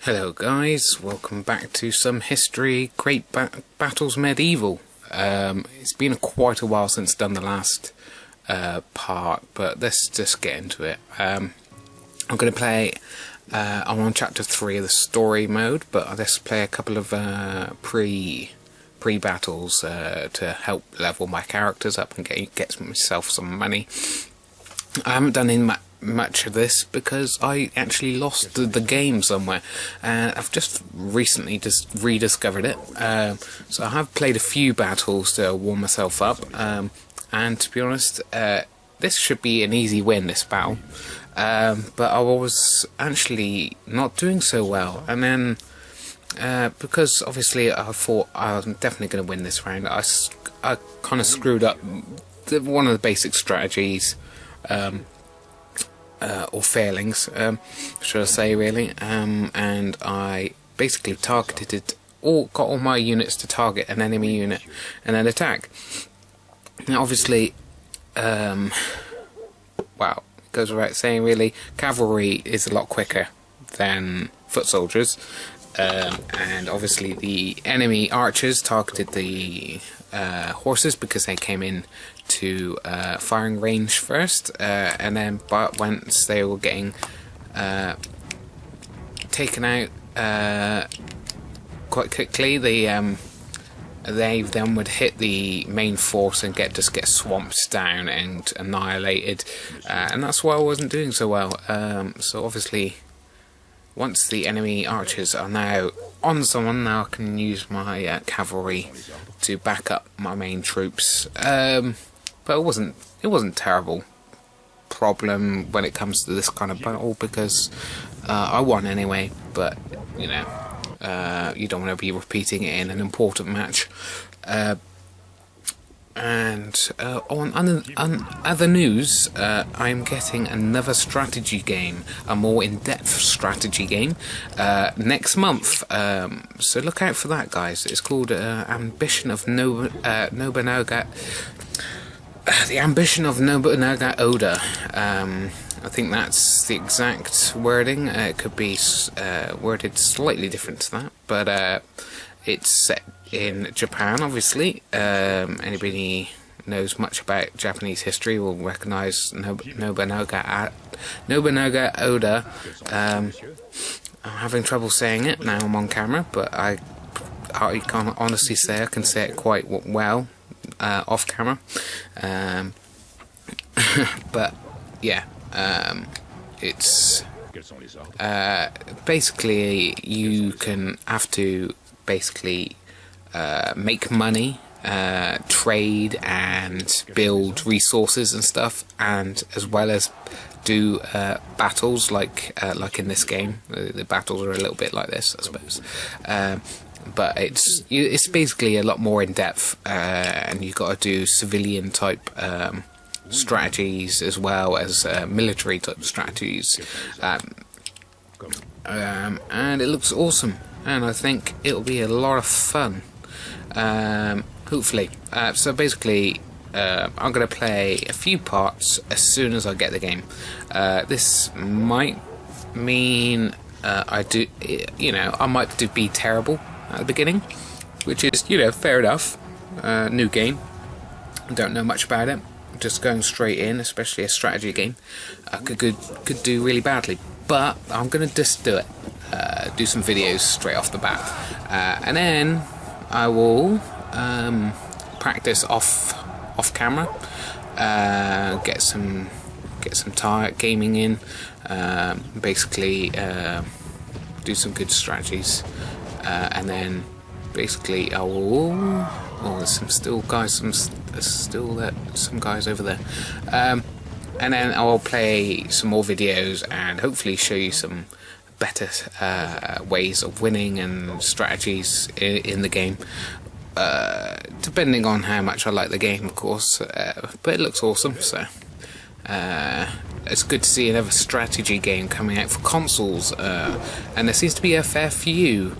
Hello guys, welcome back to some history, Great Battles Medieval. It's been quite a while since I've done the last part, but let's just get into it. I'm going to play, I'm on chapter 3 of the story mode, but let's play a couple of pre-battles to help level my characters up and get myself some money. I haven't done much of this because I actually lost the game somewhere, and I've just recently rediscovered it. So I have played a few battles to warm myself up, and to be honest, this should be an easy win, this battle. But I was actually not doing so well, and then because obviously I thought I'm definitely going to win this round, I kind of screwed up one of the basic strategies. Or failings, should I say, really, and I basically got all my units to target an enemy unit and then attack. Now obviously, well, it goes without saying really, cavalry is a lot quicker than foot soldiers, and obviously the enemy archers targeted the horses because they came in to firing range first, and then but once they were getting taken out quite quickly, they then would hit the main force and get swamped down and annihilated, and that's why I wasn't doing so well. So obviously, once the enemy archers are now on someone, now I can use my cavalry to back up my main troops. But it wasn't a terrible problem when it comes to this kind of battle, because I won anyway. But you know, you don't want to be repeating it in an important match. And on other news, I'm getting another strategy game, a more in-depth strategy game, next month. So look out for that, guys. It's called Ambition of Nobunaga. The Ambition of Nobunaga Oda. I think that's the exact wording. It could be worded slightly different to that, but it's set in Japan, obviously. Anybody knows much about Japanese history will recognise Nobunaga Oda. I'm having trouble saying it now I'm on camera, but I can honestly say I can say it quite well off camera. But yeah, it's basically you have to basically make money, trade and build resources and stuff, and as well as do battles like in this game. The battles are a little bit like this, I suppose, but it's basically a lot more in depth, and you've got to do civilian type strategies as well as military type strategies, and it looks awesome, and I think it'll be a lot of fun, hopefully. So basically, I'm going to play a few parts as soon as I get the game. This might mean I might be terrible at the beginning, which is, fair enough. New game, don't know much about it, just going straight in, especially a strategy game. Could do really badly, but I'm going to just do it. Do some videos straight off the bat, and then I will practice off camera, get some gaming in, basically do some good strategies, and then basically I will. Oh, there's some guys over there, and then I will play some more videos and hopefully show you some better ways of winning and strategies in the game, depending on how much I like the game, of course. But it looks awesome, so it's good to see another strategy game coming out for consoles, and there seems to be a fair few.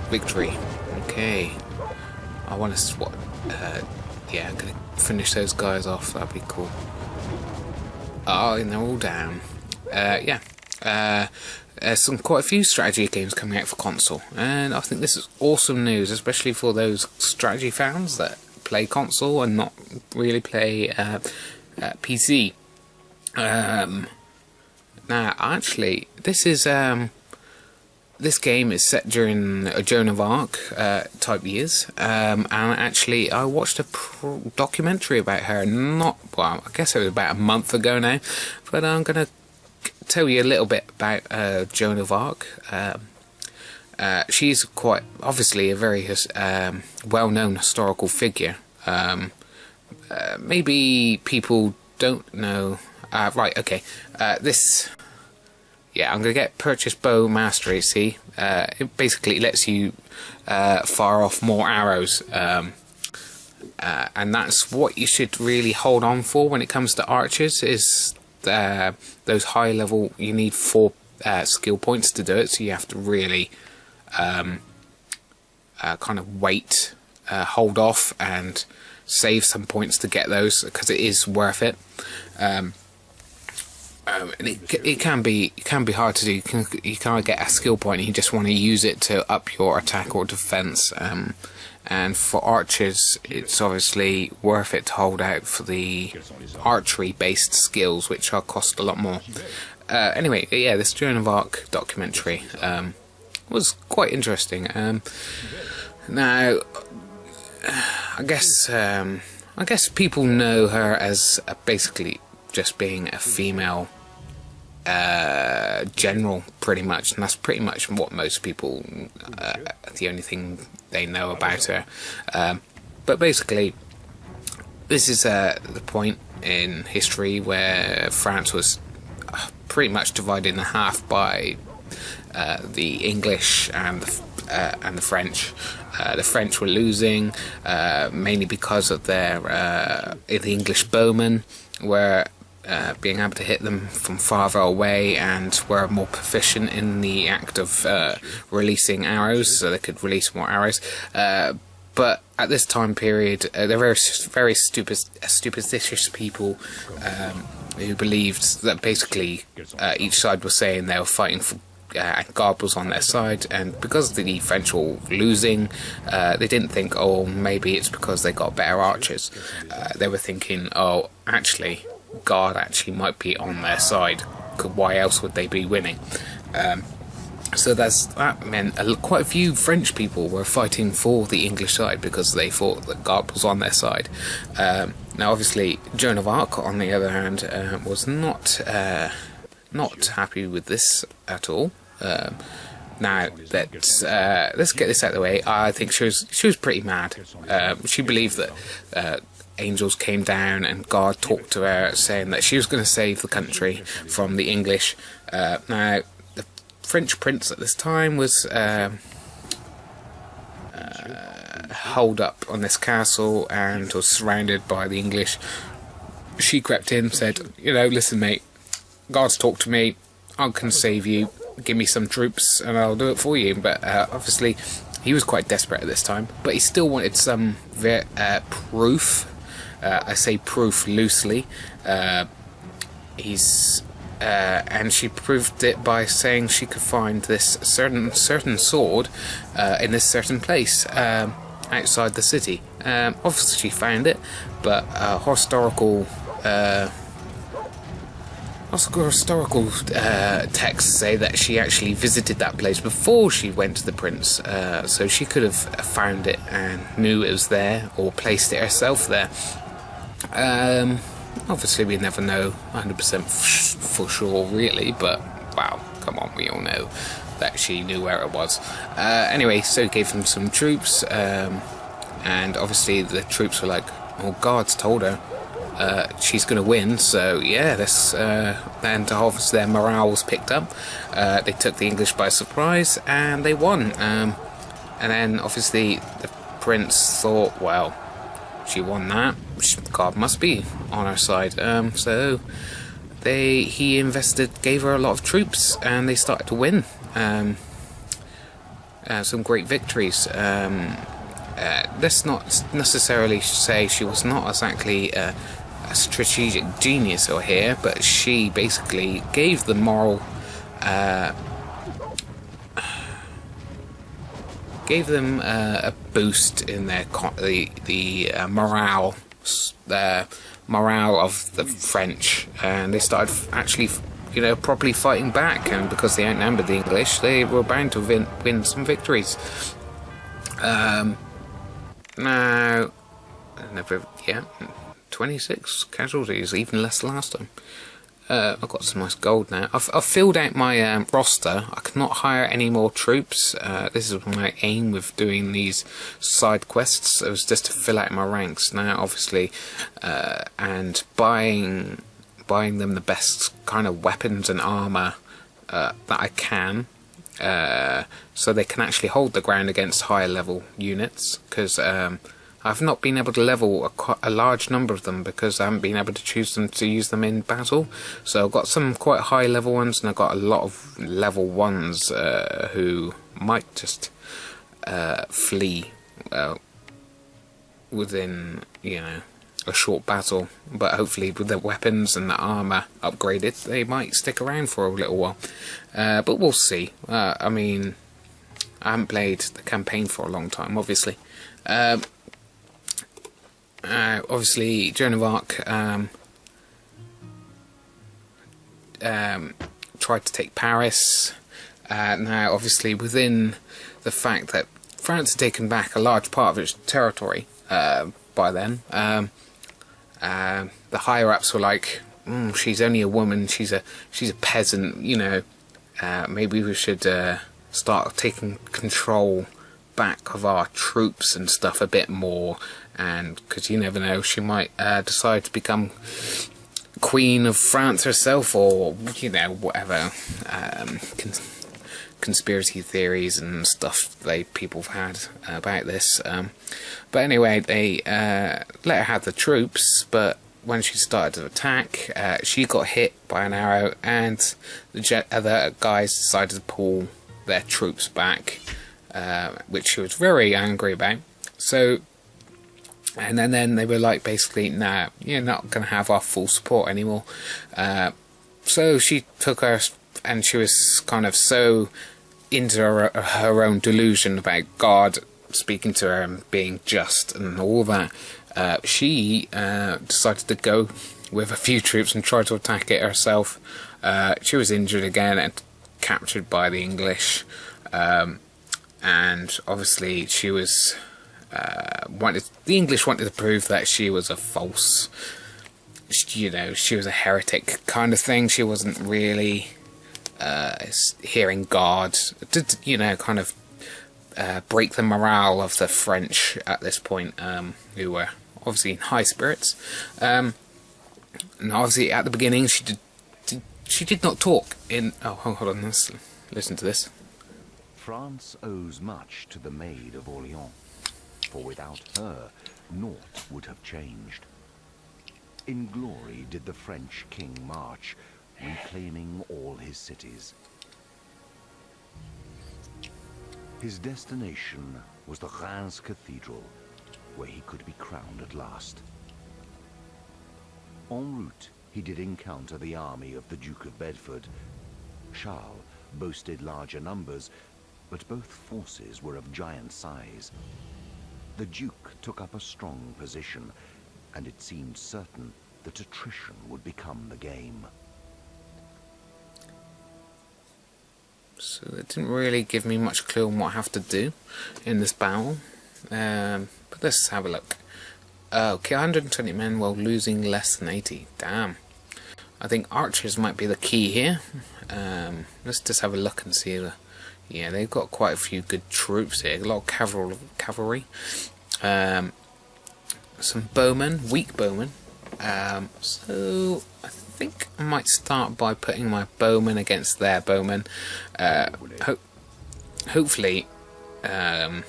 Victory. Okay, I want to swap. Yeah, I'm gonna finish those guys off. That'd be cool. Oh, and they're all down. Yeah. quite a few strategy games coming out for console, and I think this is awesome news, especially for those strategy fans that play console and not really play PC. Now, actually, this game is set during a Joan of Arc type years, and actually I watched a documentary about her, I guess it was about a month ago now, but I'm going to tell you a little bit about Joan of Arc. She's quite obviously a very well-known historical figure. Maybe people don't know. Right, okay. I'm going to get Purchase Bow Mastery, see? It basically lets you fire off more arrows. And that's what you should really hold on for when it comes to archers, is those high level, you need 4 skill points to do it, so you have to really kind of wait, hold off and save some points to get those, because it is worth it. And it can be hard to do. You can't get a skill point and you just want to use it to up your attack or defense. And for archers, it's obviously worth it to hold out for the archery-based skills, which cost a lot more. Anyway, yeah, this Joan of Arc documentary was quite interesting. Now, I guess people know her as basically just being a female general, pretty much, and that's pretty much what most people, the only thing they know about her. But basically, this is the point in history where France was pretty much divided in half by the English and the French. The French were losing, mainly because of the English bowmen were being able to hit them from farther away, and were more proficient in the act of releasing arrows, so they could release more arrows. But at this time period, they're very superstitious people who believed that basically each side was saying they were fighting for and God was on their side, and because the French were losing, they didn't think, oh, maybe it's because they got better archers. They were thinking, oh, actually, God actually might be on their side, why else would they be winning? So that meant quite a few French people were fighting for the English side because they thought that God was on their side. Now, obviously, Joan of Arc, on the other hand, was not happy with this at all. Now, let's get this out of the way. I think she was pretty mad. She believed that angels came down and God talked to her, saying that she was going to save the country from the English. Now, the French prince at this time was holed up on this castle and was surrounded by the English. She crept in, said, listen, mate, God's talked to me, I can save you, give me some troops and I'll do it for you. But obviously he was quite desperate at this time, but he still wanted some proof. I say proof loosely. And she proved it by saying she could find this certain sword in this certain place outside the city. Obviously she found it, but historical texts say that she actually visited that place before she went to the prince, so she could have found it and knew it was there, or placed it herself there. Obviously we never know 100% for sure really, but wow, come on, we all know that she knew where it was. Anyway, so gave them some troops, and obviously the troops were like, oh, God's told her she's going to win, so yeah, and obviously their morale was picked up. They took the English by surprise and they won. And then obviously the prince thought, well, she won that, God must be on her side. So he gave her a lot of troops, and they started to win some great victories. Let's not necessarily say she was not exactly a strategic genius here, but she basically gave the moral gave them a boost in their morale, morale of the French, and they started actually, properly fighting back. And because they outnumbered the English, they were bound to win some victories. Now, 26 casualties, even less last time. I've got some nice gold now. I've filled out my roster. I cannot hire any more troops. This is my aim with doing these side quests. It was just to fill out my ranks. Now, obviously, and buying them the best kind of weapons and armor that I can, so they can actually hold the ground against higher level units. Because I've not been able to level a large number of them because I haven't been able to choose them to use them in battle. So I've got some quite high level ones, and I've got a lot of level ones who might just flee within, a short battle. But hopefully with their weapons and the armour upgraded, they might stick around for a little while. But we'll see. I mean, I haven't played the campaign for a long time, obviously. Obviously, Joan of Arc tried to take Paris. Now, obviously, within the fact that France had taken back a large part of its territory by then, the higher-ups were like, she's only a woman, she's a peasant, maybe we should start taking control back of our troops and stuff a bit more. And because you never know, she might decide to become Queen of France herself, or whatever conspiracy theories and stuff people have had about this. But anyway, they let her have the troops, but when she started to attack, she got hit by an arrow, and the other guys decided to pull their troops back, which she was very angry about. So. And then they were like, basically, nah, you're not going to have our full support anymore. So she took her, and she was kind of so into her own delusion about God speaking to her and being just and all that. She decided to go with a few troops and try to attack it herself. She was injured again and captured by the English. And obviously she was... the English wanted to prove that she was a false, she was a heretic kind of thing. She wasn't really hearing God, kind of break the morale of the French at this point, who were obviously in high spirits. And obviously at the beginning she did not talk in... Oh, hold on, let's listen to this. France owes much to the Maid of Orleans. For without her, naught would have changed. In glory did the French king march, reclaiming all his cities. His destination was the Reims Cathedral, where he could be crowned at last. En route, he did encounter the army of the Duke of Bedford. Charles boasted larger numbers, but both forces were of giant size. The Duke took up a strong position, and it seemed certain that attrition would become the game. So it didn't really give me much clue on what I have to do in this battle. But let's have a look. Okay, 120 men while losing less than 80. Damn. I think archers might be the key here. Let's just have a look and see the... Yeah, they've got quite a few good troops here. A lot of cavalry. Some bowmen, weak bowmen. So I think I might start by putting my bowmen against their bowmen. Hopefully that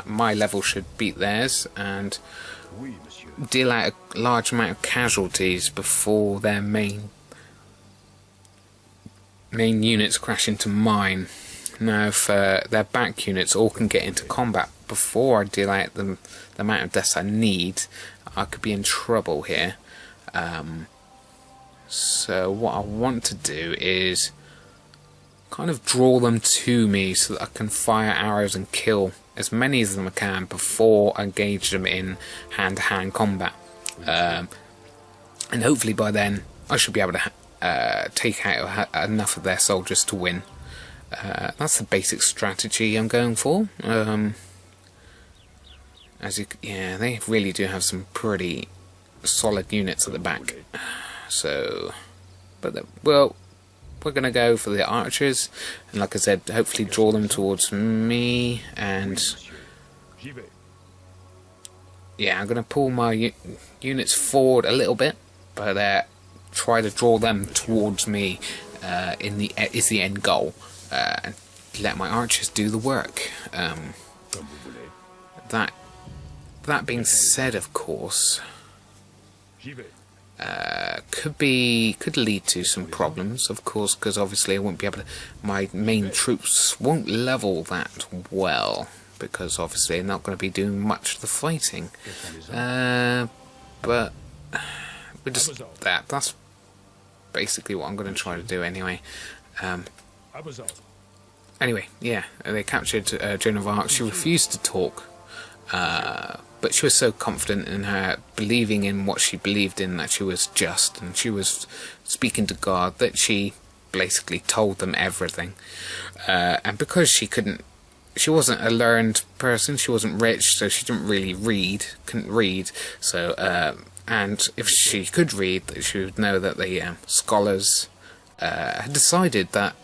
my level should beat theirs and deal out a large amount of casualties before their main units crash into mine. Now, if their back units all can get into combat before I deal out the amount of deaths I need, I could be in trouble here. So what I want to do is kind of draw them to me so that I can fire arrows and kill as many of them I can before I engage them in hand-to-hand combat. And hopefully by then I should be able to take out enough of their soldiers to win. That's the basic strategy I'm going for. Yeah, they really do have some pretty solid units at the back. So, well, we're gonna go for the archers, and like I said, hopefully draw them towards me. And yeah, I'm gonna pull my units forward a little bit, but try to draw them towards me. Is the end goal. And let my archers do the work. That being said, of course, could lead to some problems, of course, because obviously I won't be able to. My main troops won't level that well, because obviously they're not going to be doing much of the fighting. But we're just that's basically what I'm going to try to do anyway. Anyway, yeah, they captured Joan of Arc. She refused to talk, but she was so confident in her believing in what she believed in, that she was just, and she was speaking to God, that she basically told them everything. And because she wasn't a learned person, she wasn't rich, so she couldn't read. So, and if she could read, she would know that the scholars had decided that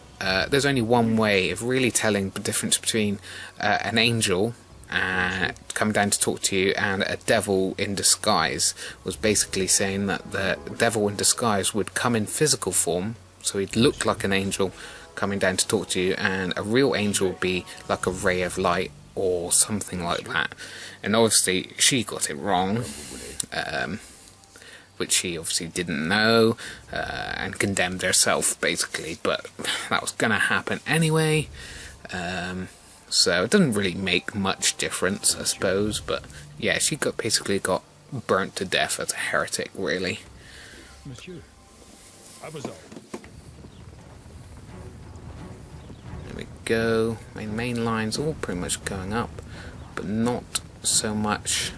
there's only one way of really telling the difference between an angel coming down to talk to you and a devil in disguise. Was basically saying that the devil in disguise would come in physical form, so he'd look like an angel coming down to talk to you, and a real angel would be like a ray of light or something like that. And obviously she got it wrong, which she obviously didn't know, and condemned herself basically, but that was gonna happen anyway. So it doesn't really make much difference, I suppose, but yeah, she basically got burnt to death as a heretic, really. There we go. My main line's all pretty much going up, but not so much.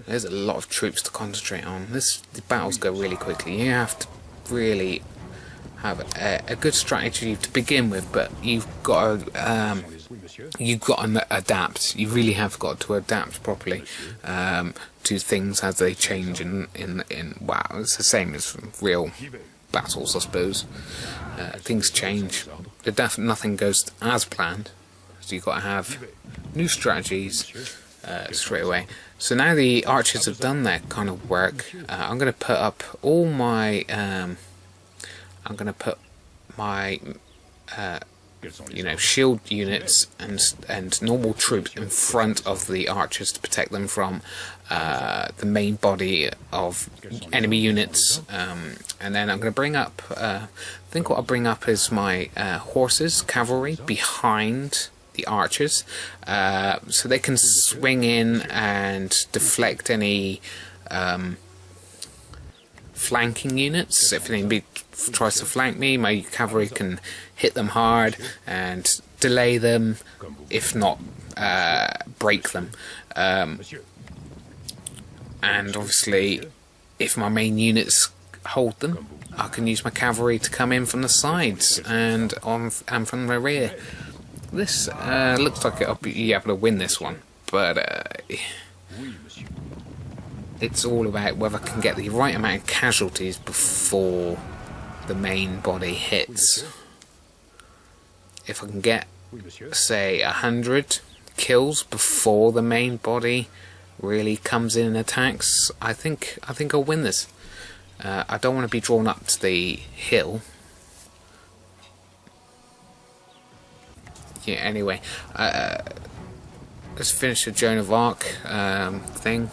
There's a lot of troops to concentrate on. The battles go really quickly. You have to really have a good strategy to begin with, but you've got to adapt. You really have got to adapt properly to things as they change. Wow, it's the same as real battles, I suppose. Things change. Nothing goes as planned, so you've got to have new strategies straight away. So now the archers have done their kind of work. I'm going to put up all my shield units and normal troops in front of the archers to protect them from the main body of enemy units. And then I'm going to bring up, I think what I'll bring up is my horses, cavalry, behind the archers, so they can swing in and deflect any flanking units. If anybody tries to flank me, my cavalry can hit them hard and delay them, if not break them. And obviously, if my main units hold them, I can use my cavalry to come in from the sides and from the rear. This looks like I'll be able to win this one, but it's all about whether I can get the right amount of casualties before the main body hits. If I can get, say, 100 kills before the main body really comes in and attacks, I think I'll win this. I don't want to be drawn up to the hill. Yeah, anyway, let's finish the Joan of Arc thing.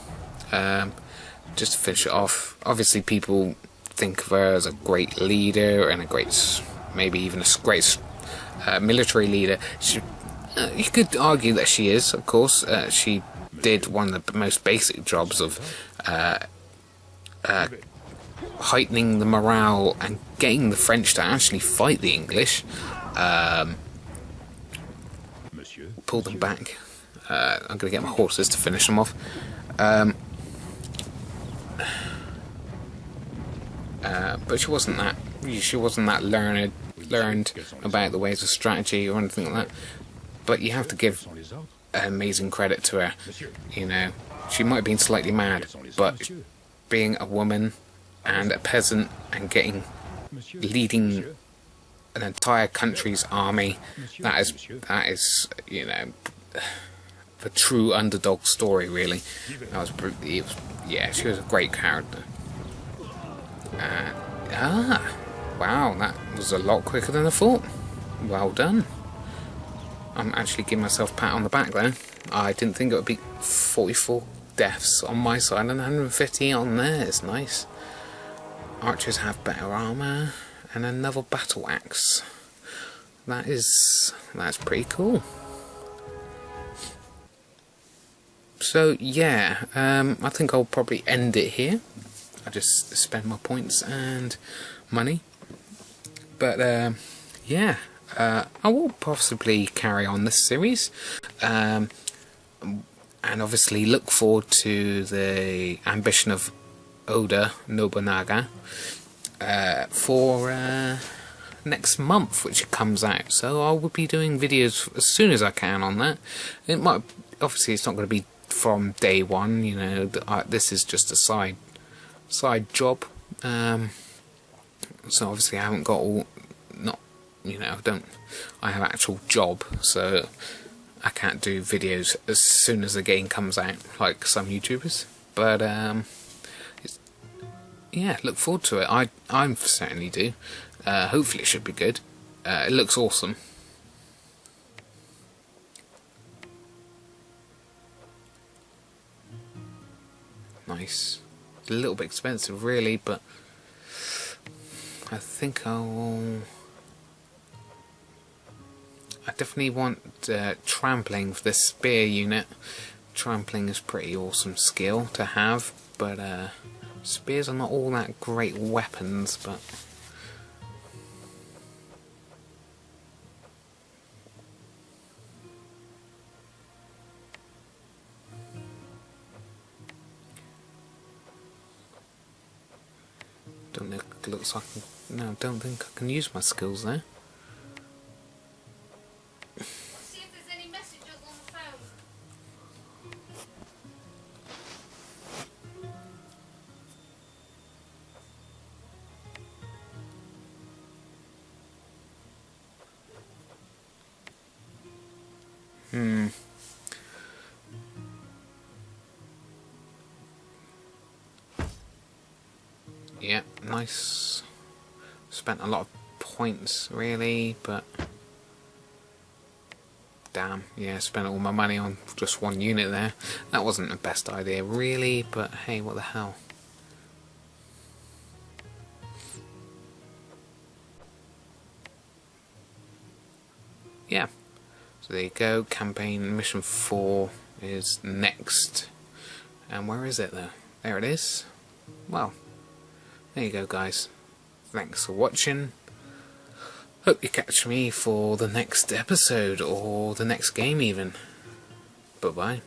Just to finish it off, obviously people think of her as a great leader and maybe even a great military leader. You could argue that she is, of course. She did one of the most basic jobs of heightening the morale and getting the French to actually fight the English. Pull them back. I'm going to get my horses to finish them off. But she wasn't that learned about the ways of strategy or anything like that. But you have to give amazing credit to her. You know, she might have been slightly mad, but being a woman and a peasant and leading an entire country's army, that is, you know, the true underdog story. Really, yeah, she was a great character. Wow, that was a lot quicker than I thought. Well done. I'm actually giving myself a pat on the back there. I didn't think it would be 44 deaths on my side and 150 on theirs. Nice. Archers have better armour and another battle axe. That's pretty cool. So yeah, I think I'll probably end it here. I just spend my points and money. But yeah, I will possibly carry on this series, and obviously look forward to the ambition of Oda Nobunaga for next month, which comes out. So I will be doing videos as soon as I can on that. It might, obviously, it's not going to be from day one. You know, this is just a side job. So obviously I haven't got I have an actual job, so I can't do videos as soon as the game comes out like some YouTubers. But yeah, look forward to it. I certainly do. Hopefully it should be good. It looks awesome. Nice. It's a little bit expensive really, but I think I definitely want trampling for this spear unit. Trampling is pretty awesome skill to have, but spears are not all that great weapons, but looks like no, don't think I can use my skills there. See if there's any messages on the phone. Yeah, nice. Spent a lot of points really, but damn, yeah, spent all my money on just one unit there. That wasn't the best idea really, but hey, what the hell. Yeah, so there you go. Campaign mission 4 is next. And where is it though? There it is. Well, there you go guys. Thanks for watching. Hope you catch me for the next episode or the next game even. Bye bye.